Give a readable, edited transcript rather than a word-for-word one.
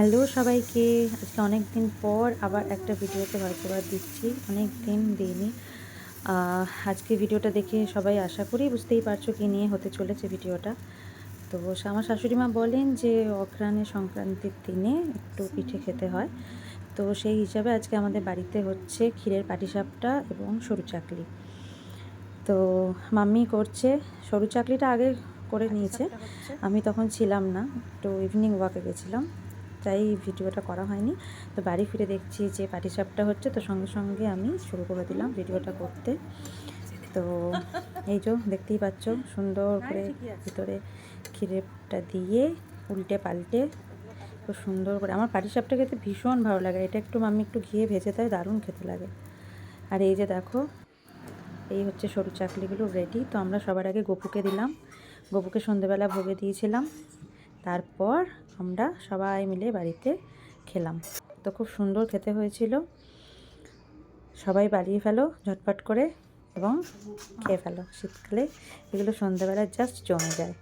Hello সবাইকে, আজকে অনেক দিন পর আবার একটা ভিডিওতে ভয়েস ওভার দিচ্ছি। অনেক দিন দিইনি। আজকে ভিডিওটা দেখে সবাই আশা করি বুঝতেই পারছো কী নিয়ে হতে চলেছে ভিডিওটা। তো আমার শাশুড়ি মা বলেন যে অঘ্রাণে সংক্রান্তির দিনে একটু পিঠে খেতে হয়। তো সেই হিসাবে আজকে আমাদের বাড়িতে হচ্ছে ক্ষীরের পাটিসাপটা এবং সরু চাকলি। তো মাম্মি করছে। সরু চাকলিটা আগে করে নিয়েছে, আমি তখন ছিলাম না, একটু ইভিনিং ওয়াকে গেছিলাম, তাই ভিডিওটা করা হয়নি। তো বাড়ি ফিরে দেখছি যে পাটিসাপটা হচ্ছে, তো সঙ্গে সঙ্গে আমি শুরু করে দিলাম ভিডিওটা করতে। তো এই যে দেখতেই পাচ্ছ সুন্দর করে ভিতরে ক্ষীরেটা দিয়ে উল্টে পাল্টে খুব সুন্দর করে। আমার পাটিসাপটা খেতে ভীষণ ভালো লাগে, এটা একটু মাম্মি একটু ঘিয়ে ভেজে দেয়, দারুণ খেতে লাগে। আর এই যে দেখো, এই হচ্ছে সরু চাকলিগুলো রেডি। তো আমরা সবার আগে গপুকে দিলাম, গপুকে সন্ধেবেলা ভোগে দিয়েছিলাম, তারপর আমরা সবাই মিলে বাড়িতে খেলাম। তো খুব সুন্দর খেতে হয়েছিল। সবাই বাড়িয়ে ফেলো ঝটপট করে এবং খেয়ে ফেলো, শীতকালে এগুলো সন্ধেবেলা জাস্ট জমে যায়।